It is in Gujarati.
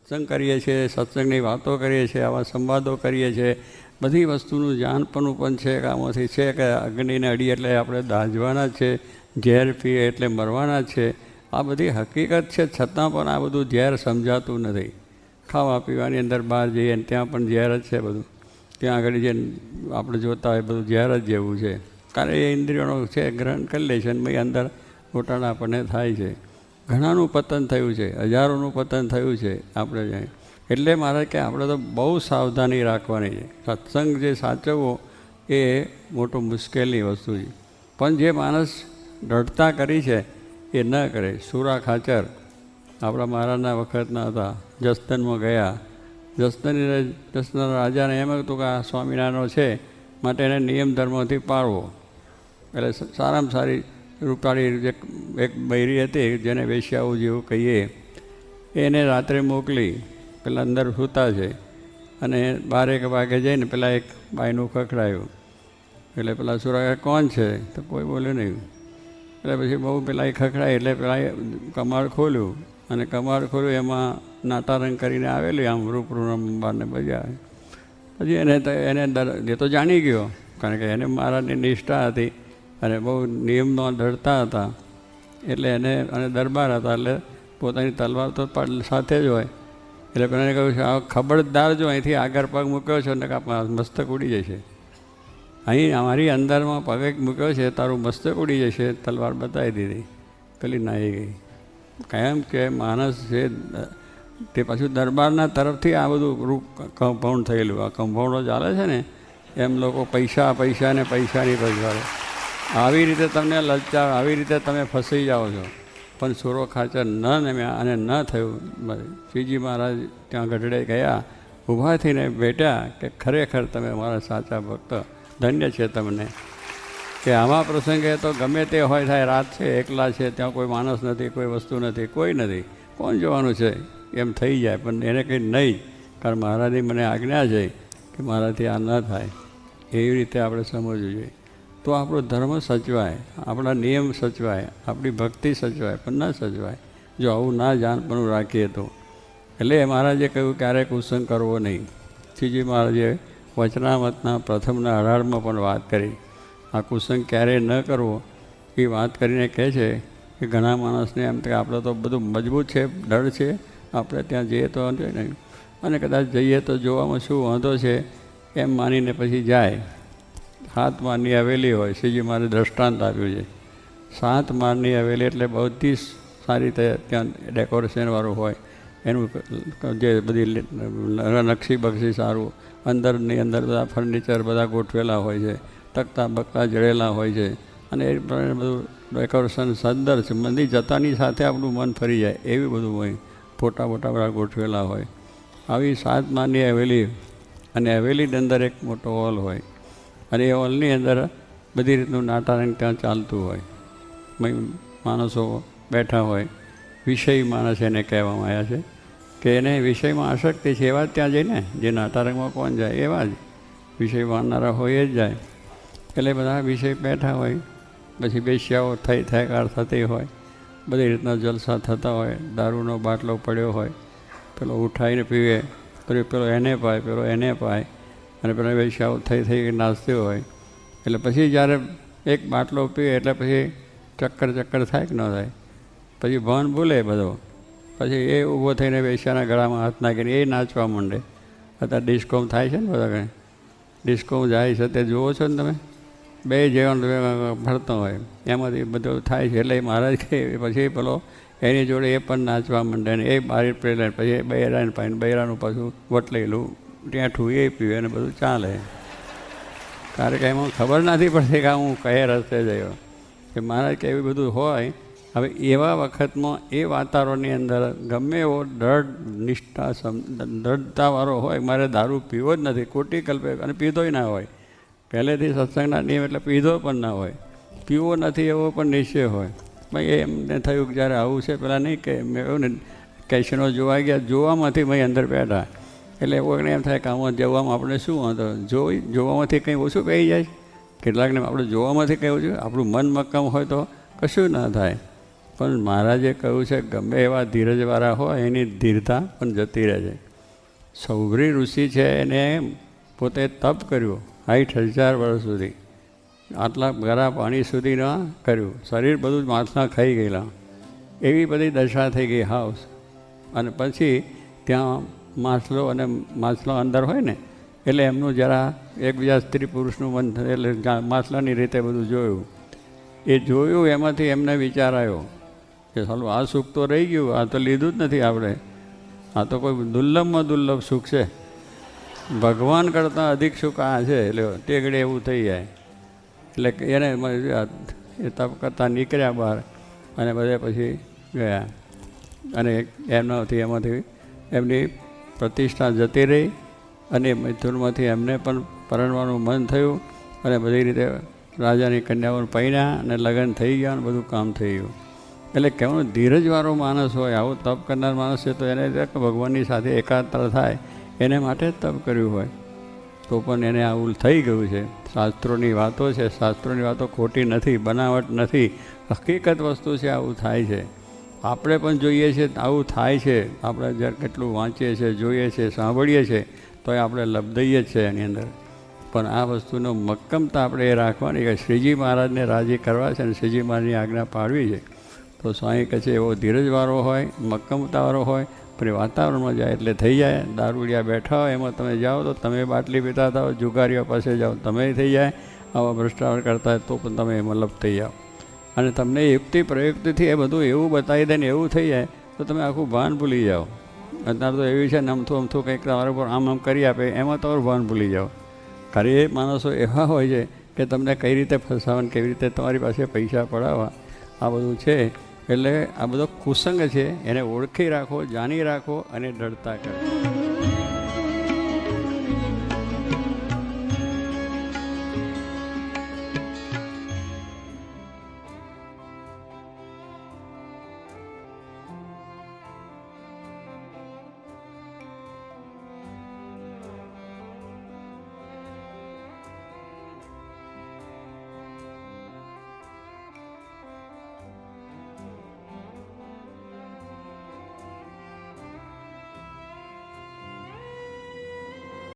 સત્સંગ કરીએ છીએ, સત્સંગની વાતો કરીએ છીએ, આવા સંવાદો કરીએ છીએ, બધી વસ્તુનું જાણપણું પણ છે કે આમાંથી છે કે અગ્નિને અડીએ એટલે આપણે દાઝવાના જ છે, ઝેર પીએ એટલે મરવાના જ છે. આ બધી હકીકત છે, છતાં પણ આ બધું ઝેર સમજાતું નથી. ખાવા પીવાની અંદર બહાર જઈએ ને ત્યાં પણ ઝેર જ છે બધું. ત્યાં આગળ જે આપણે જોતા હોય બધું ઝેર જ જેવું છે, કારણ એ ઇન્દ્રિયોનો છે ગ્રહણ કરી લે છે અને ભાઈ અંદર ઘોટાળા આપણને થાય છે. ઘણાનું પતન થયું છે, હજારોનું પતન થયું છે આપણે જાય. એટલે મારે કે આપણે તો બહુ સાવધાની રાખવાની છે. સત્સંગ જે સાચવવો એ મોટું મુશ્કેલની વસ્તુ છે. પણ જે માણસ દૃઢતા કરી છે એ ન કરે. સુરા ખાચર આપણા મહારાજના વખતના હતા, જસદનમાં ગયા. જસદનના રાજાને એમ હતું કે આ સ્વામિનારાયણનો છે માટે એને નિયમ ધર્મથી પાળવો. એટલે સારામાં સારી રૂપાળી એક બૈરી હતી જેને વેશ્યાઓ જેવું કહીએ, એને રાત્રે મોકલી. પેલા અંદર સૂતા છે અને 12 વાગે જઈને પેલા એક બાઈનું ખખડાયું. એટલે પેલા સુરા કોણ છે તો કોઈ બોલ્યું નહીં. એટલે પછી બહુ પેલા એ ખખડાય એટલે પેલા કમાડ ખોલ્યું અને કમાડ ખોલ્યું એમાં નાટારંગ કરીને આવેલું આમ રૂપરૂને બજા. પછી એને એ તો જાણી ગયો, કારણ કે એને મહારાજની નિષ્ઠા હતી અને બહુ નિયમનો ડરતા હતા. એટલે એને અને દરબાર હતા એટલે પોતાની તલવાર તો સાથે જ હોય. એટલે પેલાને કહ્યું છે આ ખબરદાર જો અહીંથી આગળ પગ મૂક્યો છો ને મસ્તક ઉડી જશે. અહીં અમારી અંદરમાં પગ મૂક્યો છે તારું મસ્તક ઉડી જશે. તલવાર બતાવી દીધી, પેલી નાહી ગઈ. કેમ કે માણસ છે તે પાછું દરબારના તરફથી આ બધું કમ્પાઉન્ડ થયેલું. આ કમ્પાઉન્ડો ચાલે છે ને એમ લોકો પૈસાને પૈસાની પૈસા આવી રીતે તમને લલચાવ, આવી રીતે તમે ફસાઈ જાઓ છો. પણ સુરો ખાચર ન નમ્યા અને ન થયું. શ્રીજી મહારાજ ત્યાં ગઢડે ગયા, ઊભા થઈને બેઠા કે ખરેખર તમે અમારા સાચા ભક્ત, ધન્ય છે તમને. કે આવા પ્રસંગે તો ગમે તે હોય થાય, રાત છે, એકલા છે, ત્યાં કોઈ માણસ નથી, કોઈ વસ્તુ નથી, કોઈ નથી, કોણ જોવાનું છે એમ થઈ જાય. પણ એને કંઈ નહીં, કારણ મહારાજની મને આજ્ઞા છે કે મારાથી આ ન થાય. એવી રીતે આપણે સમજવું જોઈએ તો આપણો ધર્મ સચવાય, આપણા નિયમ સચવાય, આપણી ભક્તિ સચવાય. પણ ન સચવાય જો આવું ના જાણપણું રાખીએ તો. એટલે મહારાજે કહ્યું ક્યારેય કુસંગ કરવો નહીં. શ્રીજી મહારાજે વચનામતના પ્રથમના 18માં પણ વાત કરી. આ કુસંગ ક્યારેય ન કરવો એ વાત કરીને કહે છે કે ઘણા માણસને એમ કે આપણે તો બધું મજબૂત છે, ડર છે, આપણે ત્યાં જઈએ તો નહીં, અને કદાચ જઈએ તો જોવામાં શું વાંધો છે એમ માનીને પછી જાય. 7 માળની હવેલી હોય, શ્રીજી મારે દ્રષ્ટાંત આપ્યું છે. 7 માળની હવેલી એટલે બધી સારી રીતે ત્યાં ડેકોરેશનવાળું હોય, એનું જે બધી નકશી બક્ષી સારું, અંદરની અંદર બધા ફર્નિચર બધા ગોઠવેલા હોય છે, તકતા બકતા જડેલા હોય છે, અને એ પ્રમાણે બધું ડેકોરેશન સુંદર છે. મંદિર જતાની સાથે આપણું મન ફરી જાય એવું બધું હોય. ફોટા બોટા બધા ગોઠવેલા હોય. આવી 7 માળની હવેલી, અને હવેલીની અંદર એક મોટો હોલ હોય, અને એ હોલની અંદર બધી રીતનું નાટારંગ ત્યાં ચાલતું હોય. માણસો બેઠા હોય. વિષય માણસ એને કહેવામાં આવ્યા છે કે એને વિષયમાં આસક્તિ છે એવા જ ત્યાં જઈને, જે નાટારંગમાં કોણ જાય એવા જ વિષય માનનારા હોય જ જાય. એટલે બધા વિષય બેઠા હોય. પછી બેસ્યાઓ થાય થતી હોય, બધી રીતના જલસા થતા હોય. દારૂનો બાટલો પડ્યો હોય, પેલો ઉઠાવીને પીવે, પેલો એને પાય, પેલો એને પાય, અને પેલા વેશ્યાઓ થઈ નાચતી હોય. એટલે પછી જ્યારે એક બાટલો પીએ એટલે પછી ચક્કર થાય કે ન થાય, પછી ભાન ભૂલે બધો. પછી એ ઊભો થઈને વેશ્યાના ગળામાં હાથ નાખીને એ નાચવા માંડે. અત્યારે ડિસ્કોમ થાય છે ને બધા કંઈ, ડિસ્કોમ જાય છે તે જુઓ છો ને તમે, બે જેવણ ફરતો હોય એમાંથી બધું થાય છે. એટલે મહારાજ કે પછી પેલો એની જોડે એ પણ નાચવા માંડે ને એ બારી પેલે, પછી બૈરાને પાઈને બૈરાનું પાછું વટલેલું ટેઠું એ પીવે ને બધું ચાલે. કારણ કે એમાં ખબર નથી પડતી કે હું કયા રસ્તે જયો. કે મહારાજ કે એવું બધું હોય. હવે એવા વખતમાં એ વાતાવરણની અંદર ગમે એવો દ્રઢતાવાળો હોય, મારે દારૂ પીવો જ નથી, ખોટી કલ્પે, અને પીધોય ના હોય, પહેલેથી સત્સંગના નિયમ એટલે પીધો પણ ના હોય, પીવો નથી એવો પણ નિશ્ચય હોય. ભાઈ એમને થયું કે જ્યારે આવું છે, પેલા નહીં કે મેં કહ્યું ને કેશનો જોવા ગયા, જોવામાંથી ભાઈ અંદર બેઠા. એટલે કોઈને એમ થાય કે આમાં જોવામાં આપણે શું વાંધો, જોવામાંથી કંઈ ઓછું કહી જાય. કેટલાકને આપણે જોવામાંથી કંઈ ઓછું, આપણું મન મક્કમ હોય તો કશું ના થાય. પણ મહારાજે કહ્યું છે ગમે એવા ધીરજવાળા હોય એની ધીરતા પણ જતી રહે છે. સૌભરી ઋષિ છે એને પોતે તપ કર્યું 60,000 વર્ષ સુધી, આટલા ગરા પાણી સુધી ન કર્યું, શરીર બધું માછલા ખાઈ ગયેલા, એવી બધી દશા થઈ ગઈ હાઉસ. અને પછી ત્યાં માછલો અંદર હોય ને એટલે એમનું જરા એકબીજા સ્ત્રી પુરુષનું મન એટલે માછલાની રીતે બધું જોયું. એ જોયું એમાંથી એમને વિચાર આવ્યો કે ચાલો આ સુખ તો રહી ગયું, આ તો લીધું જ નથી આપણે, આ તો કોઈ દુર્લભમાં દુર્લભ સુખ છે, ભગવાન કરતાં અધિક સુખ આ છે. એટલે તે ઘડે એવું થઈ જાય. એટલે એને એ તપ કરતાં નીકળ્યા બહાર અને બધે પછી ગયા. અને એમાંથી એમની પ્રતિષ્ઠા જતી રહી અને મૈથુનમાંથી એમને પણ પરણવાનું મન થયું અને બધી રીતે રાજાની કન્યાઓને પૈણ્યા અને લગ્ન થઈ ગયા અને બધું કામ થઈ ગયું. એટલે કહેવાનું ધીરજવાળો માણસ હોય, આવો તપ કરનાર માણસ છે તો એને ભગવાનની સાથે એકાગ્ર થાય એને માટે જ તપ કર્યું હોય તો પણ એને આવું થઈ ગયું છે. શાસ્ત્રોની વાતો છે, શાસ્ત્રોની વાતો ખોટી નથી, બનાવટ નથી, હકીકત વસ્તુ છે, આવું થાય છે. આપણે પણ જોઈએ છીએ આવું થાય છે. આપણે જ્યારે કેટલું વાંચીએ છીએ, જોઈએ છીએ, સાંભળીએ છીએ તો એ આપણે લબ્ધઈએ જ છે એની અંદર. પણ આ વસ્તુનો મક્કમતા આપણે એ રાખવાની કે શ્રીજી મહારાજને રાજી કરવા છે અને શ્રીજી મહારાજની આજ્ઞા પાડવી છે. તો સ્વામી કહે છે એવો ધીરજવાળો હોય, મક્કમતાવાળો હોય, પણ વાતાવરણમાં જાય એટલે થઈ જાય. દારૂડિયા બેઠા હોય એમાં તમે જાઓ તો તમે બાટલી પીતા થાઓ, જુગારીઓ પાસે જાઓ તમે થઈ જાય, આવા ભ્રષ્ટાચાર કરતા હોય તો પણ તમે એમાં લપ થઈ જાઓ. અને તમને યુક્તિ પ્રયુક્તિથી એ બધું એવું બતાવી દે ને એવું થઈ જાય તો તમે આખું ભાન ભૂલી જાઓ. અત્યારે તો એવી છે ને અમથું કંઈક તમારા ઉપર આમ કરી આપે એમાં તમારું ભાન ભૂલી જાઓ. ખરે એ માણસો એવા હોય છે કે તમને કઈ રીતે ફસાવવા, કેવી રીતે તમારી પાસે પૈસા પડાવવા, આ બધું છે. એટલે આ બધો કુસંગ છે, એને ઓળખી રાખો, જાણી રાખો અને ડરતા કરો.